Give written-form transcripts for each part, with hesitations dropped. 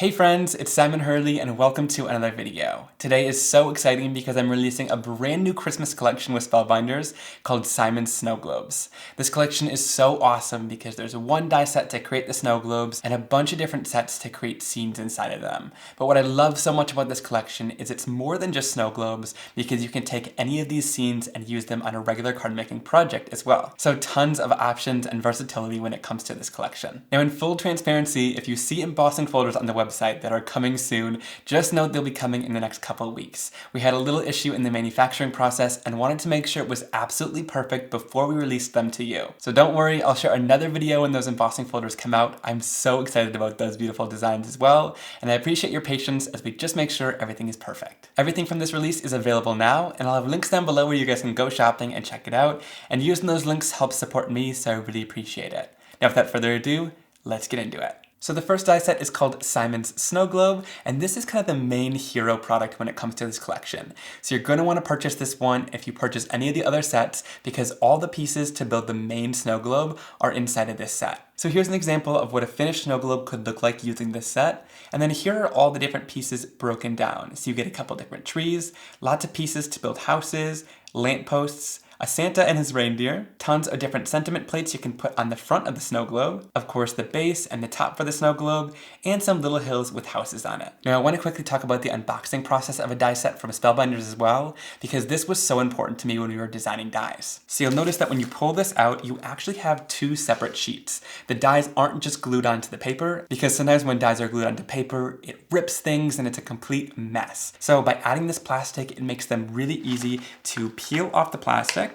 Hey friends, it's Simon Hurley and welcome to another video. Today is so exciting because I'm releasing a brand new Christmas collection with Spellbinders called Simon's Snowglobes. This collection is so awesome because there's one die set to create the snow globes and a bunch of different sets to create scenes inside of them. But what I love so much about this collection is it's more than just snow globes because you can take any of these scenes and use them on a regular card making project as well. So tons of options and versatility when it comes to this collection. Now in full transparency, if you see embossing folders on the website that are coming soon, just know they'll be coming in the next couple of weeks. We had a little issue in the manufacturing process and wanted to make sure it was absolutely perfect before we released them to you. So don't worry, I'll share another video when those embossing folders come out. I'm so excited about those beautiful designs as well, and I appreciate your patience as we just make sure everything is perfect. Everything from this release is available now, and I'll have links down below where you guys can go shopping and check it out, and using those links helps support me, so I really appreciate it. Now without further ado, let's get into it. So the first die set is called Simon's Snow Globe, and this is kind of the main hero product when it comes to this collection. So you're going to want to purchase this one if you purchase any of the other sets because all the pieces to build the main snow globe are inside of this set. So here's an example of what a finished snow globe could look like using this set, and then here are all the different pieces broken down. So you get a couple different trees, lots of pieces to build houses, lampposts, a Santa and his reindeer, tons of different sentiment plates you can put on the front of the snow globe, of course the base and the top for the snow globe, and some little hills with houses on it. Now I want to quickly talk about the unboxing process of a die set from Spellbinders as well, because this was so important to me when we were designing dies. So you'll notice that when you pull this out, you actually have two separate sheets. The dies aren't just glued onto the paper, because sometimes when dies are glued onto paper, it rips things and it's a complete mess. So by adding this plastic, it makes them really easy to peel off the plastic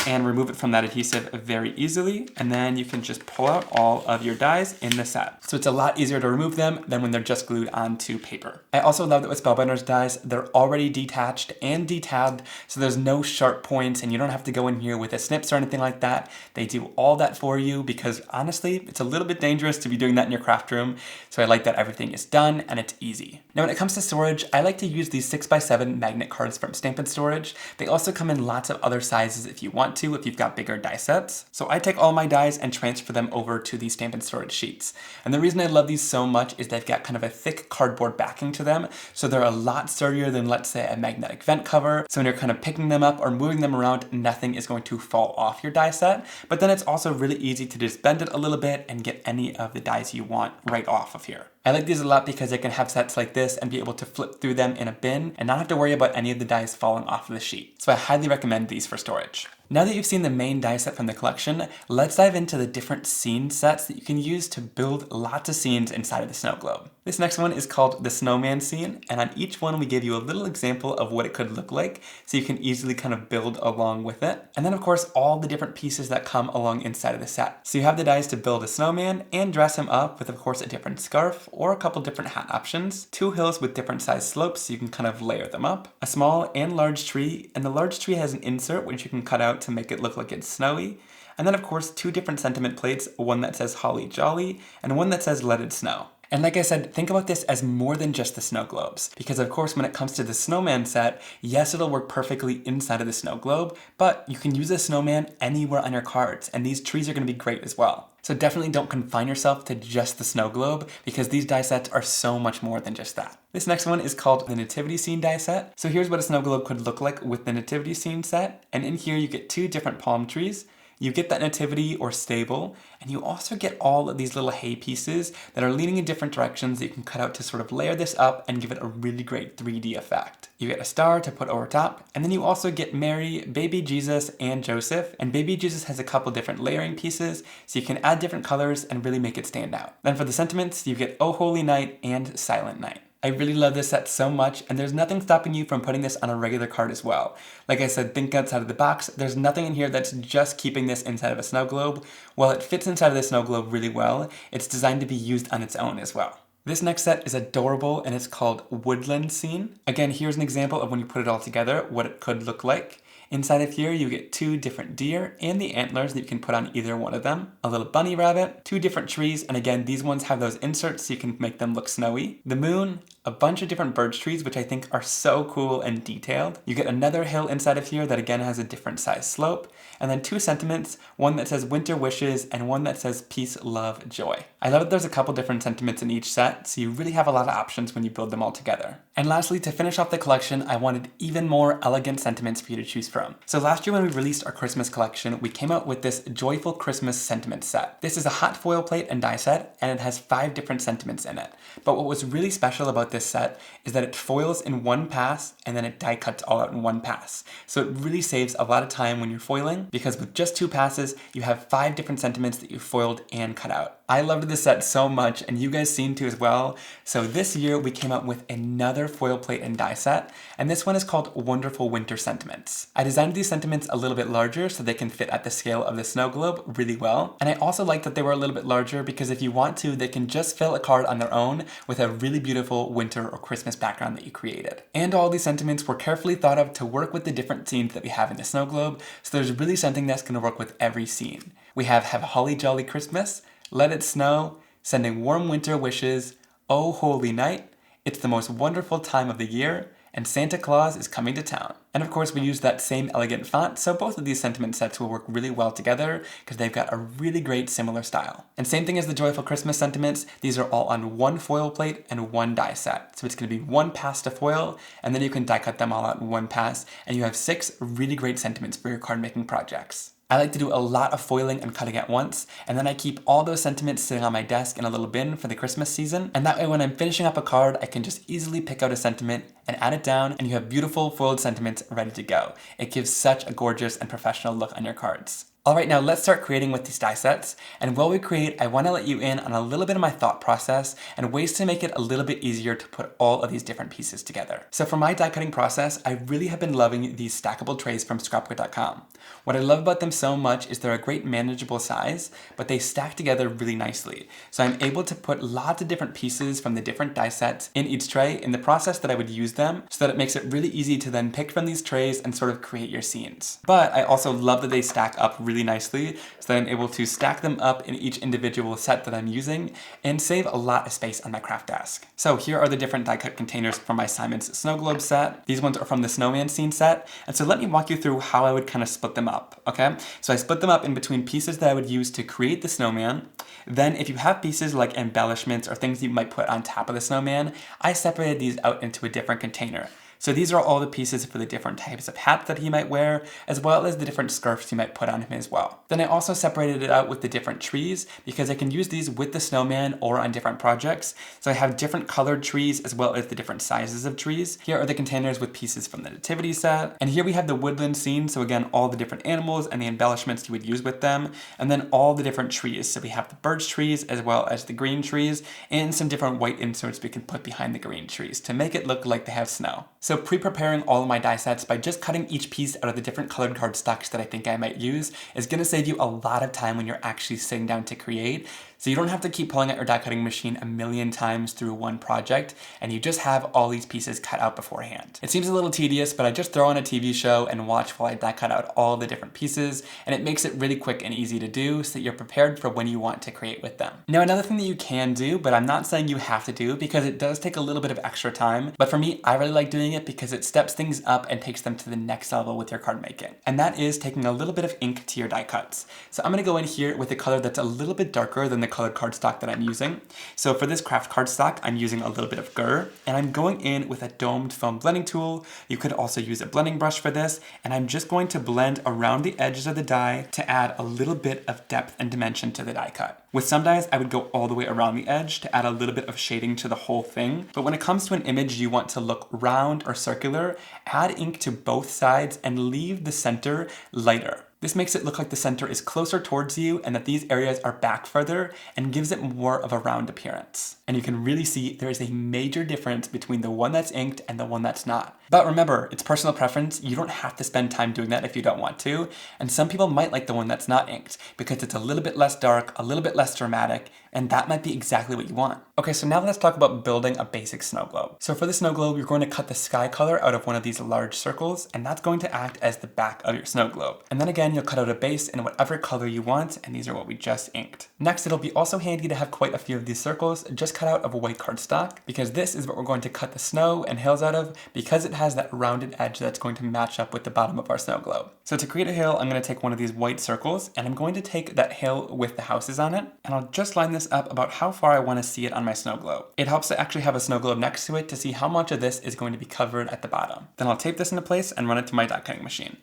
and remove it from that adhesive very easily, and then you can just pull out all of your dies in the set. So it's a lot easier to remove them than when they're just glued onto paper. I also love that with Spellbinders dies, they're already detached and detabbed, so there's no sharp points and you don't have to go in here with a snips or anything like that. They do all that for you because honestly, it's a little bit dangerous to be doing that in your craft room, so I like that everything is done and it's easy. Now when it comes to storage, I like to use these 6x7 magnet cards from Stampin' Storage. They also come in lots of other sizes if you want to, if you've got bigger die sets. So I take all my dies and transfer them over to these Stampin' Storage sheets. And the reason I love these so much is they've got kind of a thick cardboard backing to them, so they're a lot sturdier than, let's say, a magnetic vent cover. So when you're kind of picking them up or moving them around, nothing is going to fall off your die set. But then it's also really easy to just bend it a little bit and get any of the dies you want right off of here. I like these a lot because I can have sets like this and be able to flip through them in a bin and not have to worry about any of the dies falling off of the sheet. So I highly recommend these for storage. Now that you've seen the main die set from the collection, let's dive into the different scene sets that you can use to build lots of scenes inside of the snow globe. This next one is called the Snowman scene, and on each one we give you a little example of what it could look like so you can easily kind of build along with it. And then of course all the different pieces that come along inside of the set. So you have the dies to build a snowman and dress him up with of course a different scarf or a couple different hat options, two hills with different size slopes so you can kind of layer them up, a small and large tree, and the large tree has an insert which you can cut out to make it look like it's snowy, and then of course two different sentiment plates, one that says Holly Jolly and one that says Let It Snow. And like I said, think about this as more than just the snow globes, because of course when it comes to the snowman set, yes, it'll work perfectly inside of the snow globe, but you can use a snowman anywhere on your cards, and these trees are going to be great as well. So definitely don't confine yourself to just the snow globe, because these die sets are so much more than just that. This next one is called the Nativity scene die set. So here's what a snow globe could look like with the Nativity scene set, and in here you get two different palm trees. You get that nativity or stable, and you also get all of these little hay pieces that are leaning in different directions that you can cut out to sort of layer this up and give it a really great 3D effect. You get a star to put over top, and then you also get Mary, baby Jesus, and Joseph, and baby Jesus has a couple different layering pieces, so you can add different colors and really make it stand out. Then for the sentiments, you get Oh Holy Night and Silent Night. I really love this set so much, and there's nothing stopping you from putting this on a regular card as well. Like I said, think outside of the box. There's nothing in here that's just keeping this inside of a snow globe. While it fits inside of the snow globe really well, it's designed to be used on its own as well. This next set is adorable, and it's called Woodland scene. Again, here's an example of when you put it all together, what it could look like. Inside of here, you get two different deer and the antlers that you can put on either one of them. A little bunny rabbit, two different trees, and again, these ones have those inserts so you can make them look snowy. The moon, a bunch of different birch trees, which I think are so cool and detailed. You get another hill inside of here that again has a different size slope, and then 2 sentiments, one that says winter wishes and one that says peace, love, joy. I love that there's a couple different sentiments in each set, so you really have a lot of options when you build them all together. And lastly, to finish off the collection, I wanted even more elegant sentiments for you to choose from. So last year when we released our Christmas collection, we came out with this Joyful Christmas Sentiment set. This is a hot foil plate and die set, and it has 5 different sentiments in it. But what was really special about this set is that it foils in one pass, and then it die cuts all out in one pass. So it really saves a lot of time when you're foiling, because with just 2 passes, you have 5 different sentiments that you foiled and cut out. I loved this set so much, and you guys seem to as well. So this year we came out with another foil plate and die set, and this one is called Wonderful Winter Sentiments. I designed these sentiments a little bit larger so they can fit at the scale of the snow globe really well. And I also like that they were a little bit larger because if you want to, they can just fill a card on their own with a really beautiful winter or Christmas background that you created. And all these sentiments were carefully thought of to work with the different scenes that we have in the snow globe, so there's really something that's going to work with every scene. We have a holly jolly Christmas, Let It Snow, Sending Warm Winter Wishes, Oh Holy Night, It's the Most Wonderful Time of the Year, and Santa Claus is Coming to Town. And of course we use that same elegant font, so both of these sentiment sets will work really well together because they've got a really great similar style. And same thing as the Joyful Christmas sentiments, these are all on 1 foil plate and 1 die set. So it's going to be 1 pass to foil, and then you can die cut them all out in 1 pass, and you have 6 really great sentiments for your card making projects. I like to do a lot of foiling and cutting at once, and then I keep all those sentiments sitting on my desk in a little bin for the Christmas season, and that way when I'm finishing up a card, I can just easily pick out a sentiment and add it down, and you have beautiful foiled sentiments ready to go. It gives such a gorgeous and professional look on your cards. Alright, now let's start creating with these die sets, and while we create, I want to let you in on a little bit of my thought process and ways to make it a little bit easier to put all of these different pieces together. So for my die cutting process, I really have been loving these stackable trays from scrapbook.com. What I love about them so much is they're a great manageable size, but they stack together really nicely. So I'm able to put lots of different pieces from the different die sets in each tray in the process that I would use them, so that it makes it really easy to then pick from these trays and sort of create your scenes. But I also love that they stack up really nicely, so that I'm able to stack them up in each individual set that I'm using and save a lot of space on my craft desk. So here are the different die cut containers from my Simon's Snowglobe set. These ones are from the Snowman scene set, and so let me walk you through how I would kind of split them up, okay? So I split them up in between pieces that I would use to create the snowman. Then if you have pieces like embellishments or things you might put on top of the snowman, I separated these out into a different container. So these are all the pieces for the different types of hats that he might wear, as well as the different scarves you might put on him as well. Then I also separated it out with the different trees, because I can use these with the snowman or on different projects. So I have different colored trees as well as the different sizes of trees. Here are the containers with pieces from the Nativity set. And here we have the Woodland scene, so again, all the different animals and the embellishments you would use with them. And then all the different trees. So we have the birch trees as well as the green trees, and some different white inserts we can put behind the green trees to make it look like they have snow. So pre-preparing all of my die sets by just cutting each piece out of the different colored cardstocks that I think I might use is going to save you a lot of time when you're actually sitting down to create. So you don't have to keep pulling out your die cutting machine a million times through one project, and you just have all these pieces cut out beforehand. It seems a little tedious, but I just throw on a TV show and watch while I die cut out all the different pieces, and it makes it really quick and easy to do so that you're prepared for when you want to create with them. Now another thing that you can do, but I'm not saying you have to do because it does take a little bit of extra time, but for me, I really like doing it because it steps things up and takes them to the next level with your card making. And that is taking a little bit of ink to your die cuts. So I'm gonna go in here with a color that's a little bit darker than the colored cardstock that I'm using. So for this craft cardstock, I'm using a little bit of Glimmer, and I'm going in with a domed foam blending tool. You could also use a blending brush for this, and I'm just going to blend around the edges of the die to add a little bit of depth and dimension to the die cut. With some dies, I would go all the way around the edge to add a little bit of shading to the whole thing. But when it comes to an image you want to look round or circular, add ink to both sides and leave the center lighter. This makes it look like the center is closer towards you and that these areas are back further and gives it more of a round appearance. And you can really see there is a major difference between the one that's inked and the one that's not. But remember, it's personal preference. You don't have to spend time doing that if you don't want to. And some people might like the one that's not inked because it's a little bit less dark, a little bit less dramatic, and that might be exactly what you want. Okay, so now let's talk about building a basic snow globe. So for the snow globe, you're going to cut the sky color out of one of these large circles, and that's going to act as the back of your snow globe. And then again, you'll cut out a base in whatever color you want, and these are what we just inked. Next, it'll be also handy to have quite a few of these circles just cut out of a white cardstock, because this is what we're going to cut the snow and hills out of, because it has that rounded edge that's going to match up with the bottom of our snow globe. So to create a hill, I'm going to take one of these white circles, and I'm going to take that hill with the houses on it, and I'll just line this up about how far I want to see it on my snow globe. It helps to actually have a snow globe next to it to see how much of this is going to be covered at the bottom. Then I'll tape this into place and run it to my die cutting machine.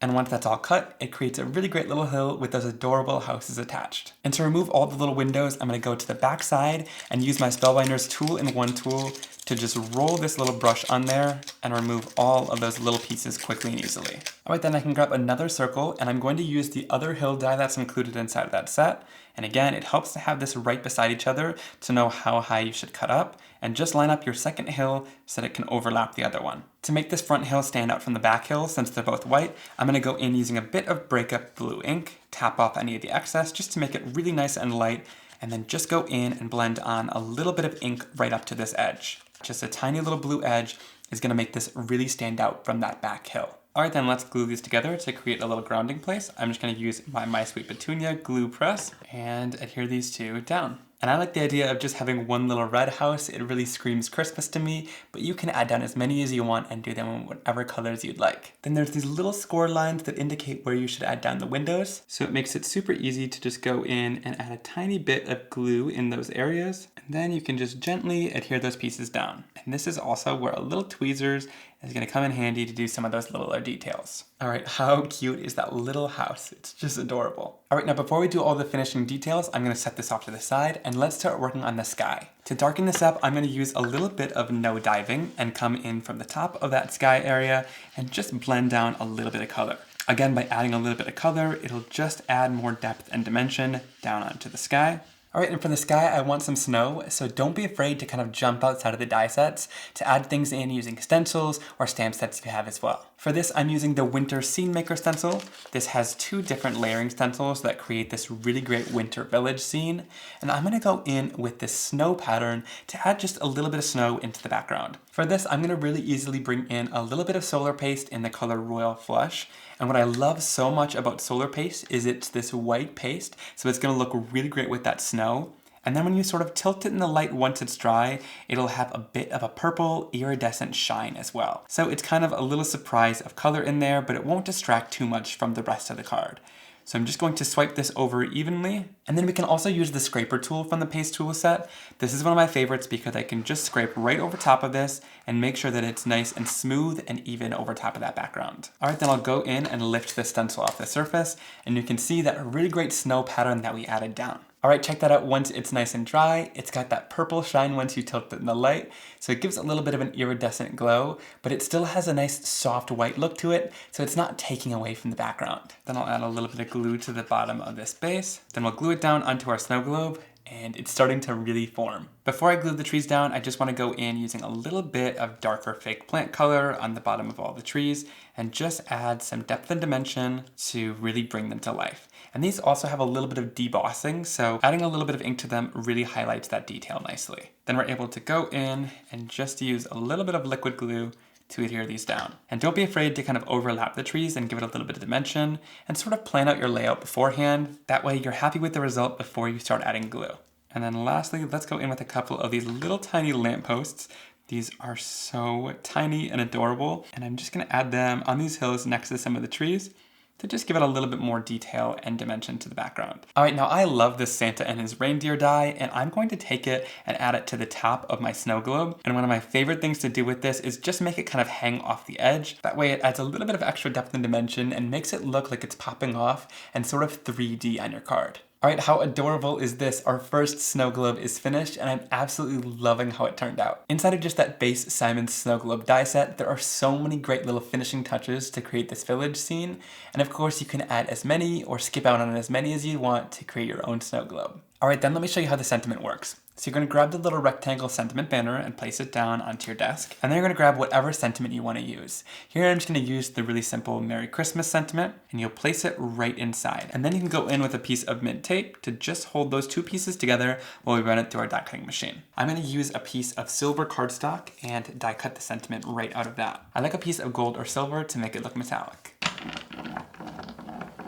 And once that's all cut, it creates a really great little hill with those adorable houses attached. And to remove all the little windows, I'm going to go to the back side and use my Spellbinders tool-in-one tool to just roll this little brush on there and remove all of those little pieces quickly and easily. Alright, then I can grab another circle, and I'm going to use the other hill die that's included inside of that set. And again, it helps to have this right beside each other to know how high you should cut up, and just line up your second hill so that it can overlap the other one. To make this front hill stand out from the back hill, since they're both white, I'm going to go in using a bit of breakup blue ink, tap off any of the excess just to make it really nice and light, and then just go in and blend on a little bit of ink right up to this edge. Just a tiny little blue edge is going to make this really stand out from that back hill. Alright, then let's glue these together to create a little grounding place. I'm just going to use my My Sweet Petunia glue press and adhere these two down. And I like the idea of just having one little red house. It really screams Christmas to me, but you can add down as many as you want and do them in whatever colors you'd like. Then there's these little score lines that indicate where you should add down the windows. So it makes it super easy to just go in and add a tiny bit of glue in those areas. And then you can just gently adhere those pieces down. And this is also where a little tweezers is going to come in handy to do some of those littler details. Alright, how cute is that little house? It's just adorable. Alright, now before we do all the finishing details, I'm going to set this off to the side and let's start working on the sky. To darken this up, I'm going to use a little bit of no diving and come in from the top of that sky area and just blend down a little bit of color. Again, by adding a little bit of color, it'll just add more depth and dimension down onto the sky. Alright, and for the sky, I want some snow, so don't be afraid to kind of jump outside of the die sets to add things in using stencils or stamp sets you have as well. For this, I'm using the Winter Scene Maker stencil. This has two different layering stencils that create this really great winter village scene, and I'm going to go in with this snow pattern to add just a little bit of snow into the background. For this, I'm going to really easily bring in a little bit of solar paste in the color Royal Flush. And what I love so much about solar paste is it's this white paste, so it's going to look really great with that snow. And then when you sort of tilt it in the light once it's dry, it'll have a bit of a purple iridescent shine as well. So it's kind of a little surprise of color in there, but it won't distract too much from the rest of the card. So I'm just going to swipe this over evenly. And then we can also use the scraper tool from the paste tool set. This is one of my favorites because I can just scrape right over top of this and make sure that it's nice and smooth and even over top of that background. Alright, then I'll go in and lift this stencil off the surface, and you can see that really great snow pattern that we added down. Alright, check that out once it's nice and dry. It's got that purple shine once you tilt it in the light, so it gives a little bit of an iridescent glow, but it still has a nice soft white look to it, so it's not taking away from the background. Then I'll add a little bit of glue to the bottom of this base. Then we'll glue it down onto our snow globe, and it's starting to really form. Before I glue the trees down, I just want to go in using a little bit of darker fake plant color on the bottom of all the trees and just add some depth and dimension to really bring them to life. And these also have a little bit of debossing, so adding a little bit of ink to them really highlights that detail nicely. Then we're able to go in and just use a little bit of liquid glue to adhere these down. And don't be afraid to kind of overlap the trees and give it a little bit of dimension and sort of plan out your layout beforehand. That way you're happy with the result before you start adding glue. And then lastly, let's go in with a couple of these little tiny lampposts. These are so tiny and adorable, and I'm just going to add them on these hills next to some of the trees to just give it a little bit more detail and dimension to the background. Alright, now I love this Santa and his reindeer die, and I'm going to take it and add it to the top of my snow globe. And one of my favorite things to do with this is just make it kind of hang off the edge. That way it adds a little bit of extra depth and dimension and makes it look like it's popping off and sort of 3D on your card. Alright, how adorable is this? Our first snow globe is finished, and I'm absolutely loving how it turned out. Inside of just that base Simon's Snow Globe die set, there are so many great little finishing touches to create this village scene, and of course you can add as many or skip out on as many as you want to create your own snow globe. Alright, then let me show you how the sentiment works. So you're going to grab the little rectangle sentiment banner and place it down onto your desk. And then you're going to grab whatever sentiment you want to use. Here I'm just going to use the really simple Merry Christmas sentiment, and you'll place it right inside. And then you can go in with a piece of mint tape to just hold those two pieces together while we run it through our die cutting machine. I'm going to use a piece of silver cardstock and die cut the sentiment right out of that. I like a piece of gold or silver to make it look metallic.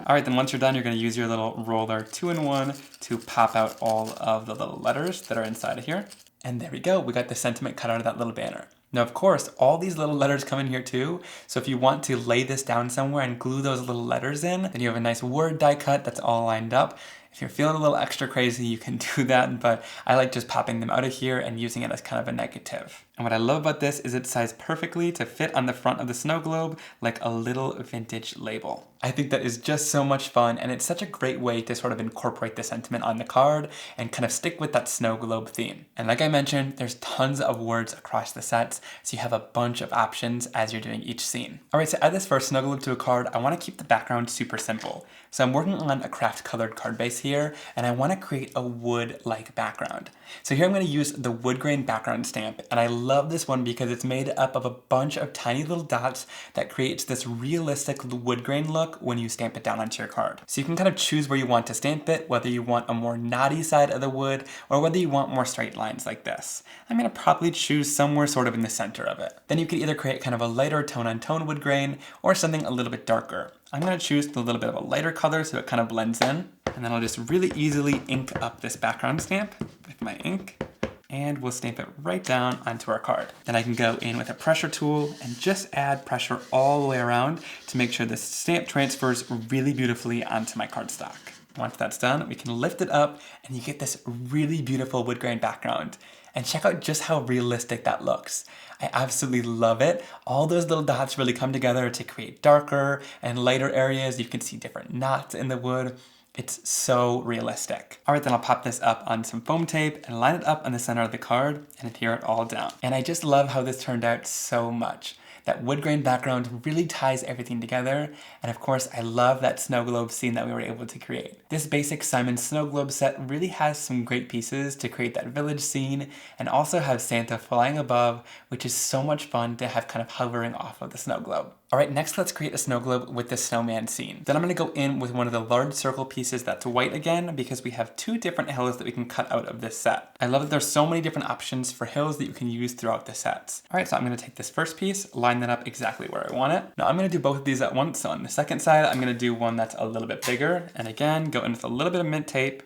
All right, then once you're done, you're gonna use your little roller 2-in-1 to pop out all of the little letters that are inside of here. And there we go, we got the sentiment cut out of that little banner. Now, of course, all these little letters come in here too, so if you want to lay this down somewhere and glue those little letters in, then you have a nice word die cut that's all lined up. If you're feeling a little extra crazy, you can do that, but I like just popping them out of here and using it as kind of a negative. And what I love about this is it's sized perfectly to fit on the front of the snow globe like a little vintage label. I think that is just so much fun, and it's such a great way to sort of incorporate the sentiment on the card and kind of stick with that snow globe theme. And like I mentioned, there's tons of words across the sets, so you have a bunch of options as you're doing each scene. All right, so add this first snow globe to a card. I want to keep the background super simple. So I'm working on a craft colored card base here, and I want to create a wood-like background. So here I'm going to use the Woodgrain background stamp, and I love this one because it's made up of a bunch of tiny little dots that creates this realistic woodgrain look when you stamp it down onto your card. So you can kind of choose where you want to stamp it, whether you want a more knotty side of the wood or whether you want more straight lines like this. I'm going to probably choose somewhere sort of in the center of it. Then you could either create kind of a lighter tone-on-tone woodgrain or something a little bit darker. I'm going to choose a little bit of a lighter color so it kind of blends in. And then I'll just really easily ink up this background stamp with my ink. And we'll stamp it right down onto our card. Then I can go in with a pressure tool and just add pressure all the way around to make sure this stamp transfers really beautifully onto my cardstock. Once that's done, we can lift it up and you get this really beautiful wood grain background. And check out just how realistic that looks. I absolutely love it. All those little dots really come together to create darker and lighter areas. You can see different knots in the wood. It's so realistic. All right, then I'll pop this up on some foam tape and line it up on the center of the card and adhere it all down. And I just love how this turned out so much. That wood grain background really ties everything together. And of course, I love that snow globe scene that we were able to create. This basic Simon Snow Globe set really has some great pieces to create that village scene and also have Santa flying above, which is so much fun to have kind of hovering off of the snow globe. All right, next let's create a snow globe with the snowman scene. Then I'm gonna go in with one of the large circle pieces that's white again because we have two different hills that we can cut out of this set. I love that there's so many different options for hills that you can use throughout the sets. All right, so I'm gonna take this first piece, line that up exactly where I want it. Now I'm gonna do both of these at once. So on the second side, I'm gonna do one that's a little bit bigger. And again, go in with a little bit of mint tape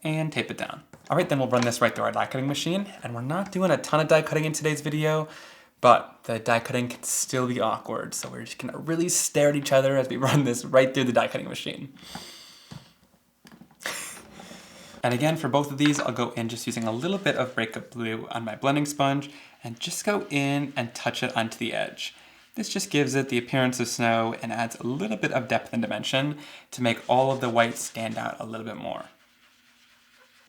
and tape it down. All right, then we'll run this right through our die cutting machine. And we're not doing a ton of die cutting in today's video, but the die cutting can still be awkward. So we're just gonna really stare at each other as we run this right through the die cutting machine. And again, for both of these, I'll go in just using a little bit of breakup blue on my blending sponge and just go in and touch it onto the edge. This just gives it the appearance of snow and adds a little bit of depth and dimension to make all of the white stand out a little bit more.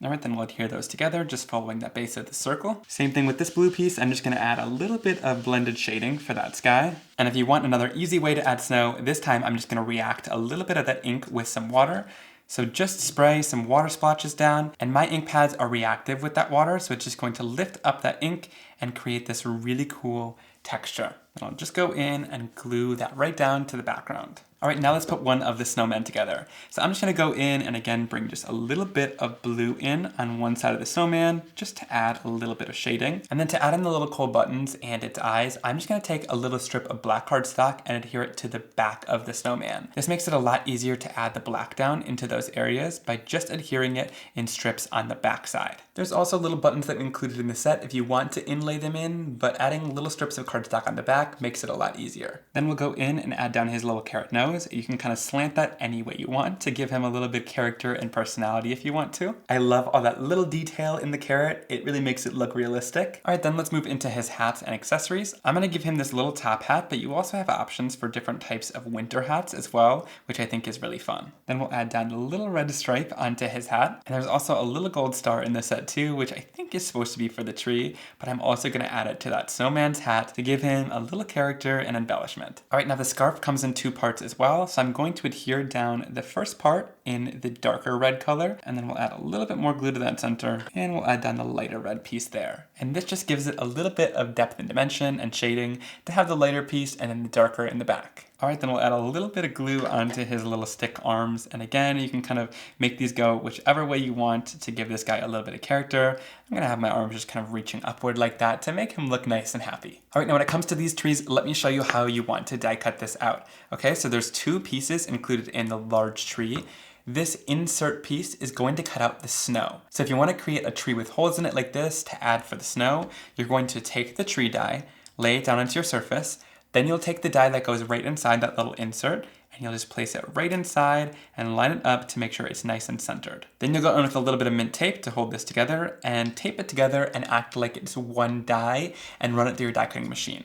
All right, then we'll adhere those together, just following that base of the circle. Same thing with this blue piece. I'm just gonna add a little bit of blended shading for that sky. And if you want another easy way to add snow, this time I'm just gonna react a little bit of that ink with some water. So just spray some water splotches down, and my ink pads are reactive with that water, so it's just going to lift up that ink and create this really cool texture. And I'll just go in and glue that right down to the background. All right, now let's put one of the snowmen together. So I'm just gonna go in and again, bring just a little bit of blue in on one side of the snowman, just to add a little bit of shading. And then to add in the little coal buttons and its eyes, I'm just gonna take a little strip of black cardstock and adhere it to the back of the snowman. This makes it a lot easier to add the black down into those areas by just adhering it in strips on the back side. There's also little buttons that we included in the set if you want to inlay them in, but adding little strips of cardstock on the back makes it a lot easier. Then we'll go in and add down his little carrot nose. You can kind of slant that any way you want to give him a little bit of character and personality if you want to. I love all that little detail in the carrot. It really makes it look realistic. All right, then let's move into his hats and accessories. I'm gonna give him this little top hat, but you also have options for different types of winter hats as well, which I think is really fun. Then we'll add down a little red stripe onto his hat. And there's also a little gold star in the set too, which I think is supposed to be for the tree, but I'm also gonna add it to that snowman's hat to give him a little character and embellishment. All right, now the scarf comes in two parts as well. So I'm going to adhere down the first part in the darker red color, and then we'll add a little bit more glue to that center, and we'll add down the lighter red piece there. And this just gives it a little bit of depth and dimension and shading to have the lighter piece and then the darker in the back. All right, then we'll add a little bit of glue onto his little stick arms. And again, you can kind of make these go whichever way you want to give this guy a little bit of character. I'm gonna have my arms just kind of reaching upward like that to make him look nice and happy. All right, now when it comes to these trees, let me show you how you want to die cut this out. Okay, so there's 2 pieces included in the large tree. This insert piece is going to cut out the snow. So if you want to create a tree with holes in it like this to add for the snow, you're going to take the tree die, lay it down onto your surface, then you'll take the die that goes right inside that little insert, and you'll just place it right inside and line it up to make sure it's nice and centered. Then you'll go in with a little bit of mint tape to hold this together and tape it together and act like it's one die and run it through your die cutting machine.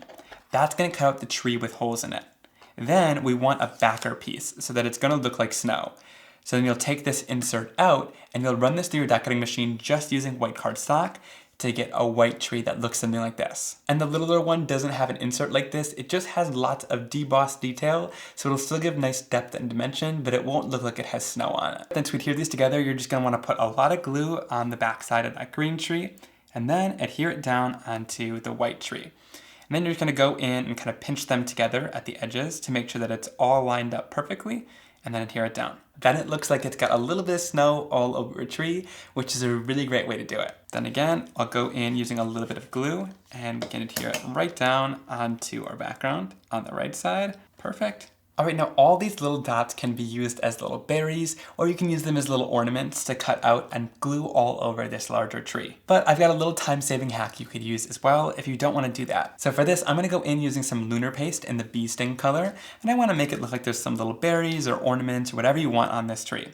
That's going to cut out the tree with holes in it. Then we want a backer piece so that it's going to look like snow. So then you'll take this insert out and you'll run this through your die cutting machine just using white cardstock to get a white tree that looks something like this. And the littler one doesn't have an insert like this, it just has lots of debossed detail, so it'll still give nice depth and dimension, but it won't look like it has snow on it. Then to adhere these together, you're just gonna wanna put a lot of glue on the back side of that green tree, and then adhere it down onto the white tree. And then you're just gonna go in and kind of pinch them together at the edges to make sure that it's all lined up perfectly, and then adhere it down. Then it looks like it's got a little bit of snow all over a tree, which is a really great way to do it. Then again, I'll go in using a little bit of glue and we can adhere it right down onto our background on the right side. Perfect. All right, now all these little dots can be used as little berries, or you can use them as little ornaments to cut out and glue all over this larger tree. But I've got a little time-saving hack you could use as well if you don't want to do that. So for this, I'm gonna go in using some lunar paste in the bee sting color, and I wanna make it look like there's some little berries or ornaments or whatever you want on this tree.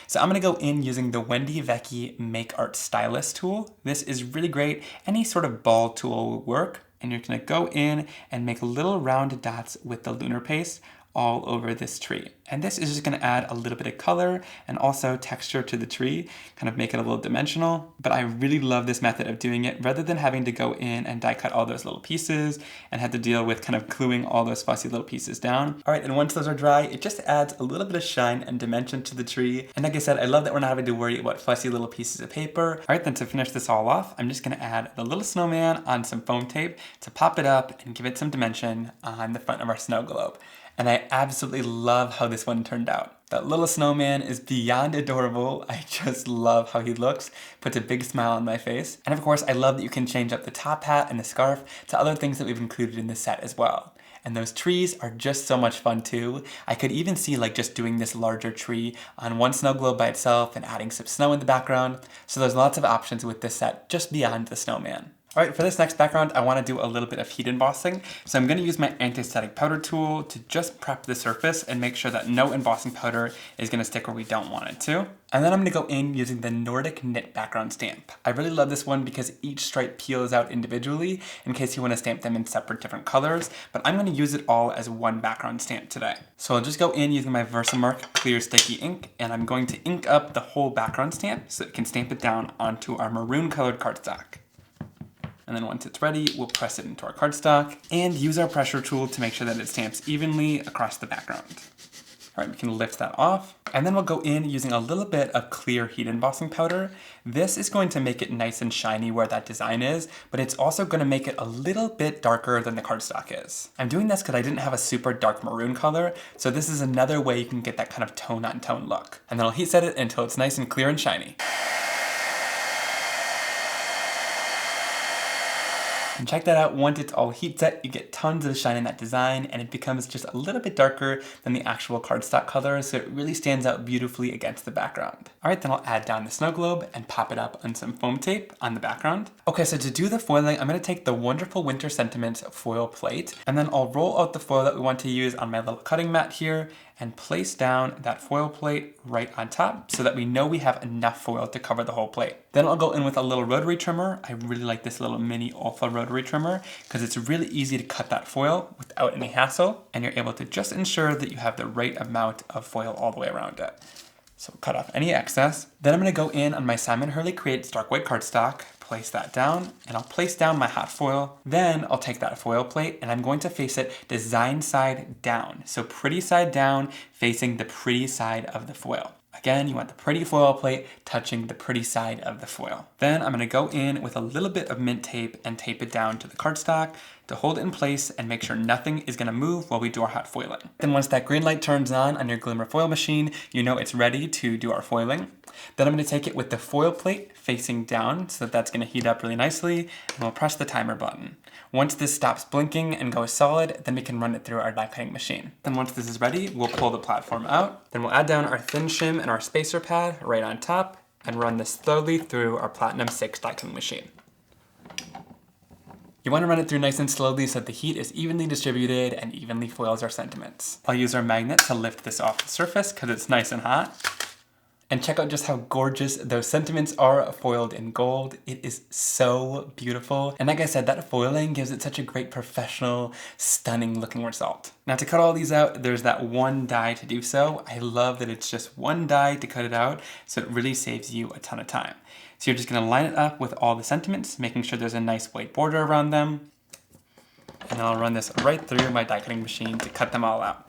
So I'm gonna go in using the Wendy Vecchi Make Art Stylus tool. This is really great. Any sort of ball tool will work, and you're gonna go in and make little round dots with the lunar paste all over this tree. And this is just gonna add a little bit of color and also texture to the tree, kind of make it a little dimensional. But I really love this method of doing it rather than having to go in and die cut all those little pieces and have to deal with kind of gluing all those fussy little pieces down. All right, and once those are dry, it just adds a little bit of shine and dimension to the tree. And like I said, I love that we're not having to worry about fussy little pieces of paper. All right, then to finish this all off, I'm just gonna add the little snowman on some foam tape to pop it up and give it some dimension on the front of our snow globe. And I absolutely love how this one turned out. That little snowman is beyond adorable. I just love how he looks, puts a big smile on my face. And of course, I love that you can change up the top hat and the scarf to other things that we've included in the set as well. And those trees are just so much fun too. I could even see like just doing this larger tree on one snow globe by itself and adding some snow in the background. So there's lots of options with this set just beyond the snowman. All right, for this next background, I want to do a little bit of heat embossing. So I'm going to use my anti-static powder tool to just prep the surface and make sure that no embossing powder is going to stick where we don't want it to. And then I'm going to go in using the Nordic knit background stamp. I really love this one because each stripe peels out individually in case you want to stamp them in separate different colors, but I'm going to use it all as one background stamp today. So I'll just go in using my Versamark clear sticky ink, and I'm going to ink up the whole background stamp so it can stamp it down onto our maroon colored cardstock. And then once it's ready, we'll press it into our cardstock and use our pressure tool to make sure that it stamps evenly across the background. All right, we can lift that off. And then we'll go in using a little bit of clear heat embossing powder. This is going to make it nice and shiny where that design is, but it's also going to make it a little bit darker than the cardstock is. I'm doing this because I didn't have a super dark maroon color, so this is another way you can get that kind of tone-on-tone look. And then I'll heat set it until it's nice and clear and shiny. And check that out, once it's all heat set, you get tons of shine in that design and it becomes just a little bit darker than the actual cardstock color, so it really stands out beautifully against the background. All right, then I'll add down the snow globe and pop it up on some foam tape on the background. Okay, so to do the foiling, I'm gonna take the Wonderful Winter Sentiments foil plate, and then I'll roll out the foil that we want to use on my little cutting mat here and place down that foil plate right on top so that we know we have enough foil to cover the whole plate. Then I'll go in with a little rotary trimmer. I really like this little mini Alpha rotary trimmer because it's really easy to cut that foil without any hassle, and you're able to just ensure that you have the right amount of foil all the way around it. So cut off any excess. Then I'm gonna go in on my Simon Hurley Creates Dark White cardstock, place that down, and I'll place down my hot foil. Then I'll take that foil plate and I'm going to face it design side down. So pretty side down, facing the pretty side of the foil. Again, you want the pretty foil plate touching the pretty side of the foil. Then I'm gonna go in with a little bit of mint tape and tape it down to the cardstock to hold it in place and make sure nothing is gonna move while we do our hot foiling. Then once that green light turns on your Glimmer foil machine, you know it's ready to do our foiling. Then I'm gonna take it with the foil plate facing down so that that's gonna heat up really nicely, and we'll press the timer button. Once this stops blinking and goes solid, then we can run it through our die cutting machine. Then once this is ready, we'll pull the platform out. Then we'll add down our thin shim and our spacer pad right on top and run this slowly through our Platinum 6 die cutting machine. You want to run it through nice and slowly so that the heat is evenly distributed and evenly foils our sentiments. I'll use our magnet to lift this off the surface because it's nice and hot. And check out just how gorgeous those sentiments are foiled in gold. It is so beautiful. And like I said, that foiling gives it such a great professional, stunning looking result. Now to cut all these out, there's that one die to do so. I love that it's just one die to cut it out, so it really saves you a ton of time. So you're just gonna line it up with all the sentiments, making sure there's a nice white border around them. And I'll run this right through my die cutting machine to cut them all out.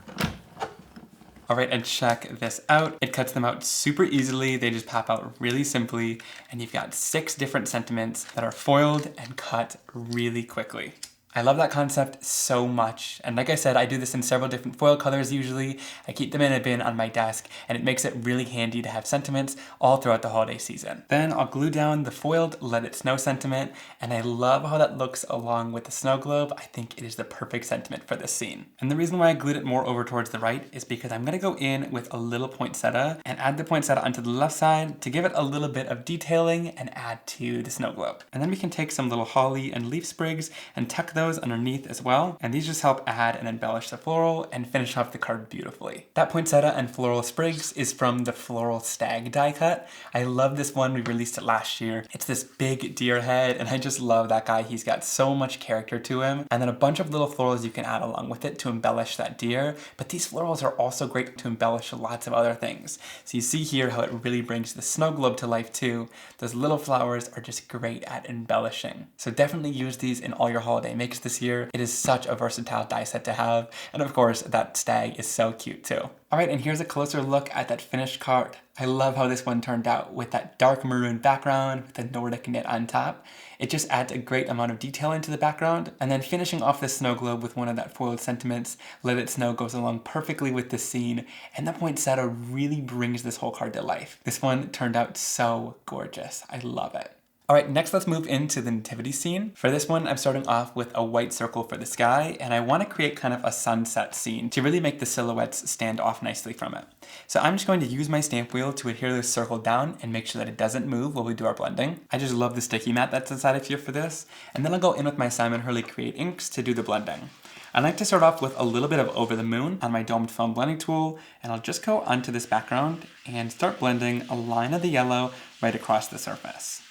All right, and check this out. It cuts them out super easily. They just pop out really simply. And you've got 6 different sentiments that are foiled and cut really quickly. I love that concept so much. And like I said, I do this in several different foil colors usually. I keep them in a bin on my desk, and it makes it really handy to have sentiments all throughout the holiday season. Then I'll glue down the foiled Let It Snow sentiment, and I love how that looks along with the snow globe. I think it is the perfect sentiment for this scene. And the reason why I glued it more over towards the right is because I'm gonna go in with a little poinsettia and add the poinsettia onto the left side to give it a little bit of detailing and add to the snow globe. And then we can take some little holly and leaf sprigs and tuck those underneath as well, and these just help add and embellish the floral and finish off the card beautifully. That poinsettia and floral sprigs is from the Floral Stag die cut. I love this one. We released it last year. It's this big deer head, and I just love that guy. He's got so much character to him, and then a bunch of little florals you can add along with it to embellish that deer, but these florals are also great to embellish lots of other things. So you see here how it really brings the snow globe to life too. Those little flowers are just great at embellishing. So definitely use these in all your holiday makes this year. It is such a versatile die set to have. And of course, that stag is so cute too. All right, and here's a closer look at that finished card. I love how this one turned out with that dark maroon background with the Nordic knit on top. It just adds a great amount of detail into the background. And then finishing off the snow globe with one of that foiled sentiments, Let It Snow, goes along perfectly with this scene. And the poinsettia really brings this whole card to life. This one turned out so gorgeous. I love it. All right, next let's move into the nativity scene. For this one, I'm starting off with a white circle for the sky, and I want to create kind of a sunset scene to really make the silhouettes stand off nicely from it. So I'm just going to use my stamp wheel to adhere this circle down and make sure that it doesn't move while we do our blending. I just love the sticky mat that's inside of here for this. And then I'll go in with my Simon Hurley Create inks to do the blending. I like to start off with a little bit of Over the Moon on my domed foam blending tool, and I'll just go onto this background and start blending a line of the yellow right across the surface.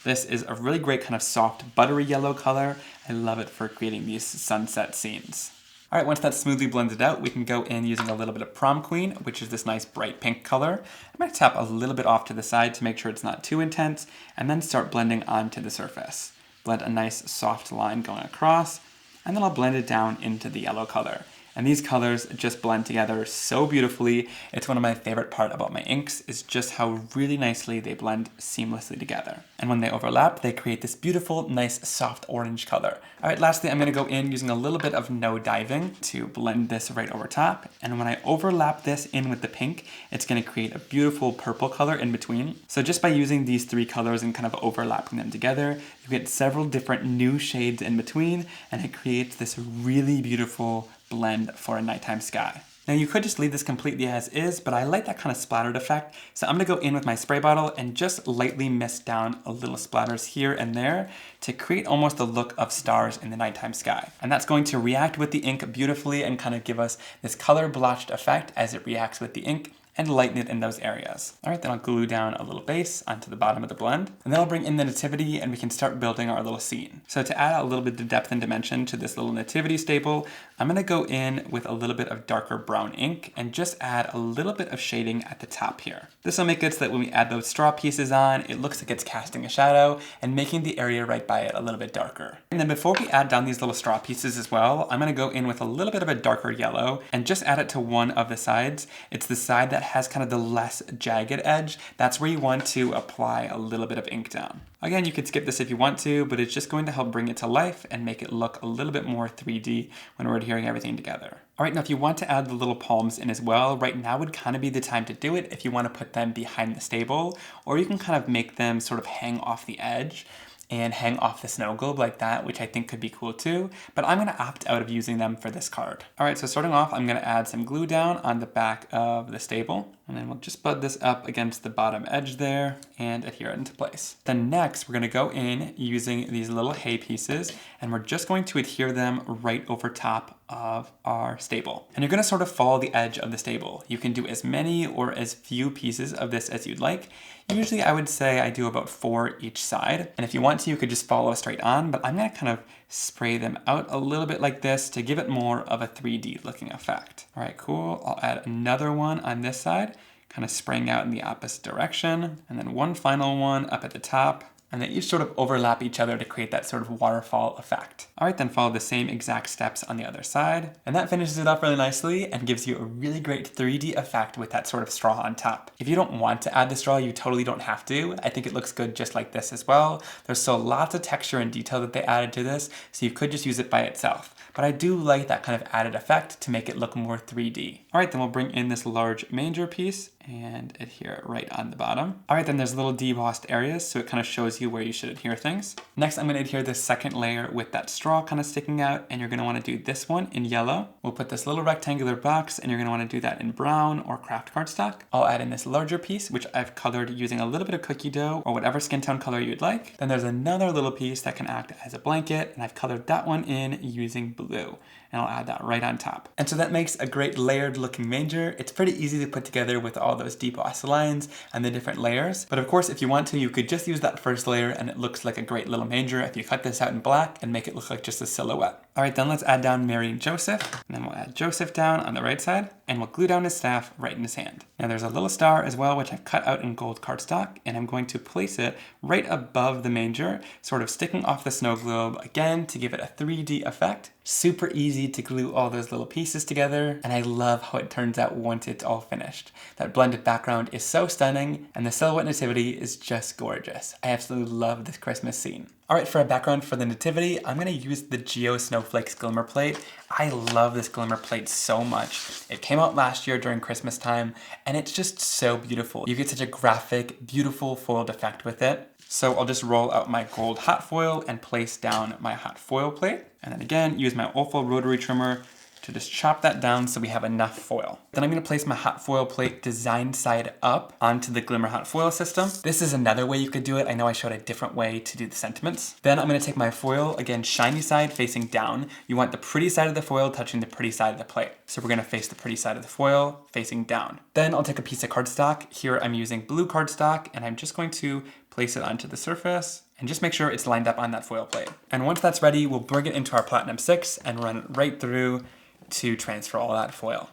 This is a really great kind of soft buttery yellow color. I love it for creating these sunset scenes. All right, once that's smoothly blended out, we can go in using a little bit of Prom Queen, which is this nice bright pink color. I'm gonna tap a little bit off to the side to make sure it's not too intense, and then start blending onto the surface. Blend a nice soft line going across, and then I'll blend it down into the yellow color. And these colors just blend together so beautifully. It's one of my favorite part about my inks is just how really nicely they blend seamlessly together. And when they overlap, they create this beautiful, nice, soft orange color. All right, lastly, I'm gonna go in using a little bit of No Diving to blend this right over top. And when I overlap this in with the pink, it's gonna create a beautiful purple color in between. So just by using these 3 colors and kind of overlapping them together, you get several different new shades in between, and it creates this really beautiful blend for a nighttime sky. Now you could just leave this completely as is, but I like that kind of splattered effect. So I'm gonna go in with my spray bottle and just lightly mist down a little splatters here and there to create almost a look of stars in the nighttime sky. And that's going to react with the ink beautifully and kind of give us this color blotched effect as it reacts with the ink and lighten it in those areas. All right, then I'll glue down a little base onto the bottom of the blend, and then I'll bring in the nativity and we can start building our little scene. So to add a little bit of depth and dimension to this little nativity staple, I'm gonna go in with a little bit of darker brown ink and just add a little bit of shading at the top here. This will make it so that when we add those straw pieces on, it looks like it's casting a shadow and making the area right by it a little bit darker. And then before we add down these little straw pieces as well, I'm gonna go in with a little bit of a darker yellow and just add it to one of the sides. It's the side that has kind of the less jagged edge, that's where you want to apply a little bit of ink down. Again, you could skip this if you want to, but it's just going to help bring it to life and make it look a little bit more 3D when we're adhering everything together. All right, now if you want to add the little palms in as well, right now would kind of be the time to do it if you want to put them behind the stable, or you can kind of make them sort of hang off the edge and hang off the snow globe like that, which I think could be cool too, but I'm gonna opt out of using them for this card. All right, so starting off, I'm gonna add some glue down on the back of the stable, and then we'll just bud this up against the bottom edge there and adhere it into place. Then next, we're gonna go in using these little hay pieces, and we're just going to adhere them right over top of our stable. And you're gonna sort of follow the edge of the stable. You can do as many or as few pieces of this as you'd like. Usually I would say I do about 4 each side. And if you want to, you could just follow straight on, but I'm gonna kind of spray them out a little bit like this to give it more of a 3D looking effect. All right, cool. I'll add another one on this side, kind of spraying out in the opposite direction. And then one final one up at the top. And they each sort of overlap each other to create that sort of waterfall effect. All right, then follow the same exact steps on the other side. And that finishes it up really nicely and gives you a really great 3D effect with that sort of straw on top. If you don't want to add the straw, you totally don't have to. I think it looks good just like this as well. There's still lots of texture and detail that they added to this, so you could just use it by itself. But I do like that kind of added effect to make it look more 3D. All right, then we'll bring in this large manger piece and adhere it right on the bottom. All right, then there's little debossed areas, so it kind of shows you where you should adhere things. Next, I'm gonna adhere this second layer with that straw kind of sticking out, and you're gonna wanna do this one in yellow. We'll put this little rectangular box, and you're gonna wanna do that in brown or craft cardstock. I'll add in this larger piece, which I've colored using a little bit of cookie dough or whatever skin tone color you'd like. Then there's another little piece that can act as a blanket, and I've colored that one in using blue. And I'll add that right on top. And so that makes a great layered looking manger. It's pretty easy to put together with all those debossed lines and the different layers. But of course, if you want to, you could just use that first layer and it looks like a great little manger if you cut this out in black and make it look like just a silhouette. All right, then let's add down Mary and Joseph. And then we'll add Joseph down on the right side and we'll glue down his staff right in his hand. Now there's a little star as well, which I've cut out in gold cardstock, and I'm going to place it right above the manger, sort of sticking off the snow globe again to give it a 3D effect. Super easy to glue all those little pieces together, and I love how it turns out once it's all finished. That blended background is so stunning, and the silhouette nativity is just gorgeous. I absolutely love this Christmas scene. All right, for a background for the nativity, I'm gonna use the Geo Snowflakes Glimmer plate. I love this Glimmer plate so much. It came out last year during Christmas time, and it's just so beautiful. You get such a graphic, beautiful foiled effect with it. So I'll just roll out my gold hot foil and place down my hot foil plate. And then again, use my Olfa rotary trimmer to just chop that down so we have enough foil. Then I'm gonna place my hot foil plate design side up onto the Glimmer hot foil system. This is another way you could do it. I know I showed a different way to do the sentiments. Then I'm gonna take my foil, again, shiny side facing down. You want the pretty side of the foil touching the pretty side of the plate. So we're gonna face the pretty side of the foil facing down. Then I'll take a piece of cardstock. Here I'm using blue cardstock, and I'm just going to place it onto the surface and just make sure it's lined up on that foil plate. And once that's ready, we'll bring it into our Platinum 6 and run it right through to transfer all that foil.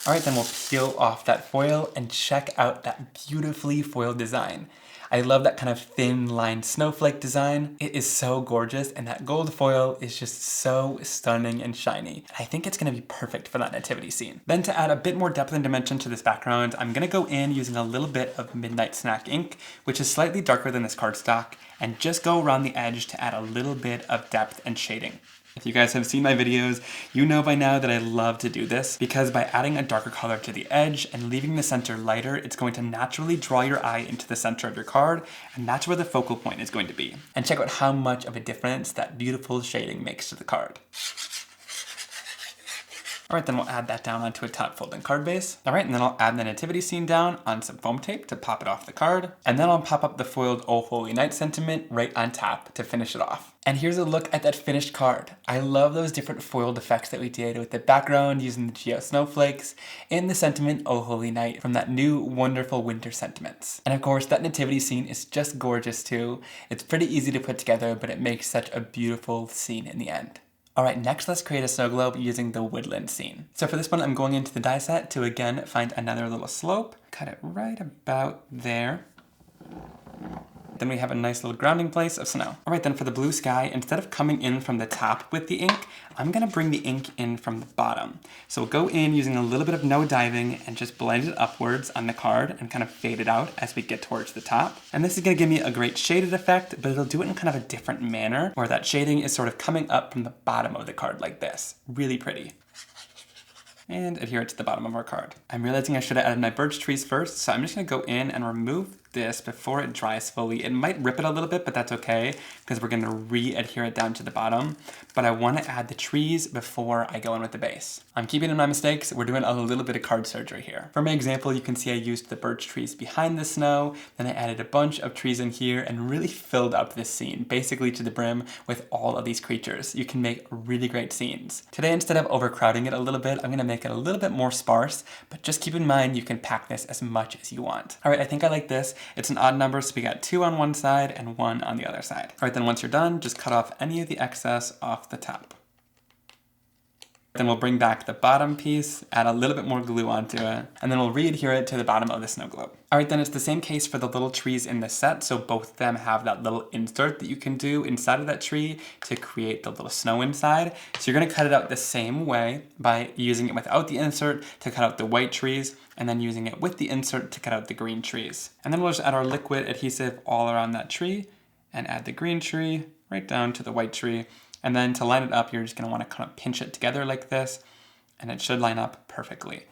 All right, then we'll peel off that foil and check out that beautifully foiled design. I love that kind of thin lined snowflake design. It is so gorgeous, and that gold foil is just so stunning and shiny. I think it's gonna be perfect for that nativity scene. Then to add a bit more depth and dimension to this background, I'm gonna go in using a little bit of Midnight Snack ink, which is slightly darker than this cardstock, and just go around the edge to add a little bit of depth and shading. If you guys have seen my videos, you know by now that I love to do this because by adding a darker color to the edge and leaving the center lighter, it's going to naturally draw your eye into the center of your card, and that's where the focal point is going to be. And check out how much of a difference that beautiful shading makes to the card. All right, then we'll add that down onto a top folding card base. All right, and then I'll add the nativity scene down on some foam tape to pop it off the card. And then I'll pop up the foiled O Holy Night sentiment right on top to finish it off. And here's a look at that finished card. I love those different foiled effects that we did with the background using the Geo Snowflakes and the sentiment O Holy Night from that new wonderful winter sentiments. And of course, that nativity scene is just gorgeous too. It's pretty easy to put together, but it makes such a beautiful scene in the end. All right, next let's create a snow globe using the Woodland scene. So for this one, I'm going into the die set to again find another little slope, cut it right about there. Then we have a nice little grounding place of snow. All right, then for the blue sky, instead of coming in from the top with the ink, I'm gonna bring the ink in from the bottom. So we'll go in using a little bit of no diving and just blend it upwards on the card and kind of fade it out as we get towards the top. And this is gonna give me a great shaded effect, but it'll do it in kind of a different manner where that shading is sort of coming up from the bottom of the card like this. Really pretty. And adhere it to the bottom of our card. I'm realizing I should have added my birch trees first, so I'm just gonna go in and remove this before it dries fully. It might rip it a little bit, but that's okay, because we're gonna re-adhere it down to the bottom. But I wanna add the trees before I go in with the base. I'm keeping in my mistakes. We're doing a little bit of card surgery here. For my example, you can see I used the birch trees behind the snow, then I added a bunch of trees in here and really filled up this scene, basically to the brim with all of these creatures. You can make really great scenes. Today, instead of overcrowding it a little bit, I'm gonna make it a little bit more sparse, but just keep in mind you can pack this as much as you want. All right, I think I like this. It's an odd number, so we got 2 on one side and 1 on the other side. All right, then once you're done, just cut off any of the excess off the top. Then we'll bring back the bottom piece, add a little bit more glue onto it, and then we'll re-adhere it to the bottom of the snow globe. All right, then it's the same case for the little trees in the set, so both of them have that little insert that you can do inside of that tree to create the little snow inside. So you're gonna cut it out the same way by using it without the insert to cut out the white trees, and then using it with the insert to cut out the green trees. And then we'll just add our liquid adhesive all around that tree, and add the green tree right down to the white tree. And then to line it up, you're just gonna wanna kind of pinch it together like this, and it should line up perfectly.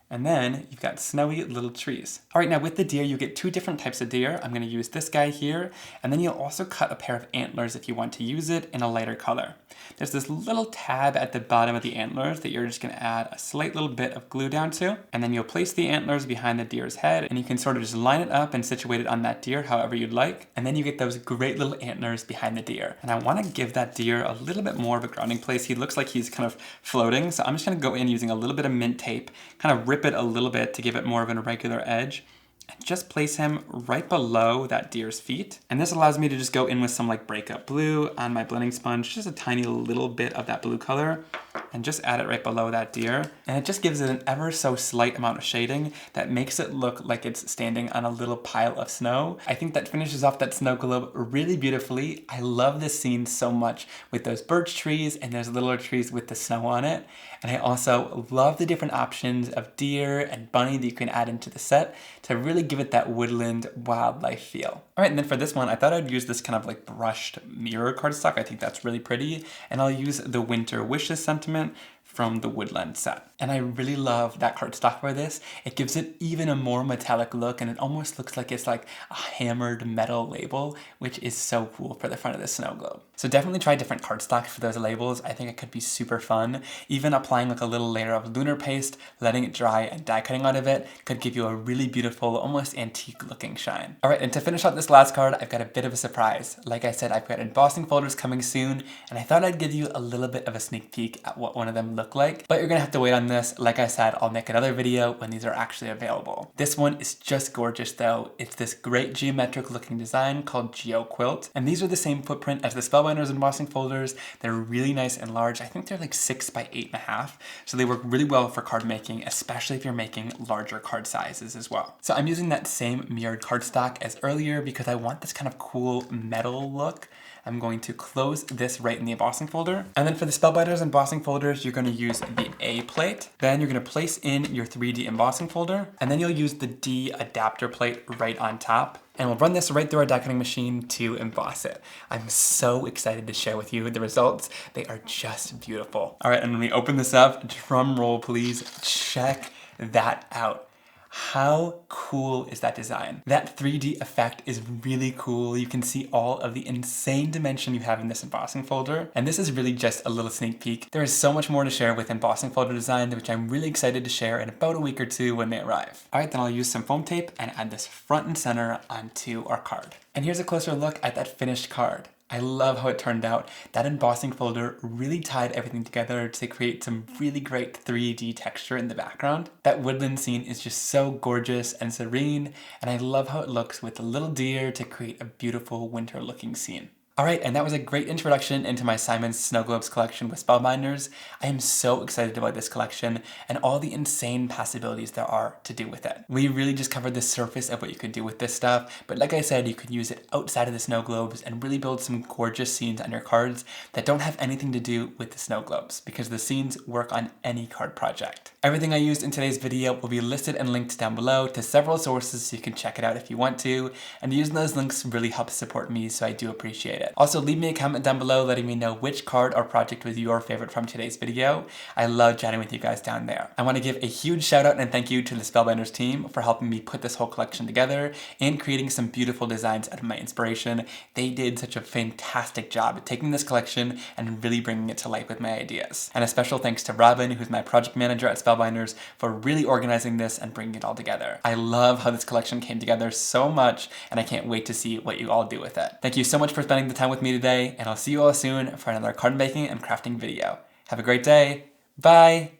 And then you've got snowy little trees. All right, now with the deer, you get 2 different types of deer. I'm gonna use this guy here, and then you'll also cut a pair of antlers if you want to use it in a lighter color. There's this little tab at the bottom of the antlers that you're just gonna add a slight little bit of glue down to, and then you'll place the antlers behind the deer's head, and you can sort of just line it up and situate it on that deer however you'd like, and then you get those great little antlers behind the deer. And I wanna give that deer a little bit more of a grounding place. He looks like he's kind of floating, so I'm just gonna go in using a little bit of mint tape, kind of rip it a little bit to give it more of an irregular edge, and just place him right below that deer's feet. And this allows me to just go in with some like breakup blue on my blending sponge, just a tiny little bit of that blue color, and just add it right below that deer. And it just gives it an ever so slight amount of shading that makes it look like it's standing on a little pile of snow. I think that finishes off that snow globe really beautifully. I love this scene so much with those birch trees and those little trees with the snow on it. And I also love the different options of deer and bunny that you can add into the set to really give it that woodland wildlife feel. All right, and then for this one, I thought I'd use this kind of like brushed mirror cardstock. I think that's really pretty. And I'll use the Winter Wishes sentiment from the Woodland set. And I really love that cardstock for this. It gives it even a more metallic look, and it almost looks like it's like a hammered metal label, which is so cool for the front of the snow globe. So definitely try different cardstocks for those labels. I think it could be super fun. Even applying like a little layer of lunar paste, letting it dry and die cutting out of it could give you a really beautiful, almost antique looking shine. All right, and to finish out this last card, I've got a bit of a surprise. Like I said, I've got embossing folders coming soon, and I thought I'd give you a little bit of a sneak peek at what one of them look like, but you're gonna have to wait on this. Like I said, I'll make another video when these are actually available. This one is just gorgeous though. It's this great geometric looking design called Geo Quilt, and these are the same footprint as the Spellbinders embossing folders. They're really nice and large. I think they're like 6 by 8.5, so they work really well for card making, especially if you're making larger card sizes as well. So I'm using that same mirrored cardstock as earlier because I want this kind of cool metal look. I'm going to close this right in the embossing folder. And then for the Spellbinders embossing folders, you're going to use the A plate. Then you're going to place in your 3D embossing folder. And then you'll use the D adapter plate right on top. And we'll run this right through our die cutting machine to emboss it. I'm so excited to share with you the results. They are just beautiful. All right, and when we open this up, drum roll please, check that out. How cool is that design? That 3D effect is really cool. You can see all of the insane dimension you have in this embossing folder. And this is really just a little sneak peek. There is so much more to share with embossing folder design, which I'm really excited to share in about a week or 2 when they arrive. All right, then I'll use some foam tape and add this front and center onto our card. And here's a closer look at that finished card. I love how it turned out. That embossing folder really tied everything together to create some really great 3D texture in the background. That woodland scene is just so gorgeous and serene, and I love how it looks with the little deer to create a beautiful winter looking scene. Alright, and that was a great introduction into my Simon's Snowglobes collection with Spellbinders. I am so excited about this collection and all the insane possibilities there are to do with it. We really just covered the surface of what you could do with this stuff, but like I said, you could use it outside of the Snowglobes and really build some gorgeous scenes on your cards that don't have anything to do with the Snowglobes, because the scenes work on any card project. Everything I used in today's video will be listed and linked down below to several sources so you can check it out if you want to, and using those links really helps support me, so I do appreciate it. Also, leave me a comment down below letting me know which card or project was your favorite from today's video. I love chatting with you guys down there. I want to give a huge shout out and thank you to the Spellbinders team for helping me put this whole collection together and creating some beautiful designs out of my inspiration. They did such a fantastic job at taking this collection and really bringing it to life with my ideas. And a special thanks to Robin, who's my project manager at Spellbinders, for really organizing this and bringing it all together. I love how this collection came together so much, and I can't wait to see what you all do with it. Thank you so much for spending the time with me today, and I'll see you all soon for another card making and crafting video. Have a great day. Bye!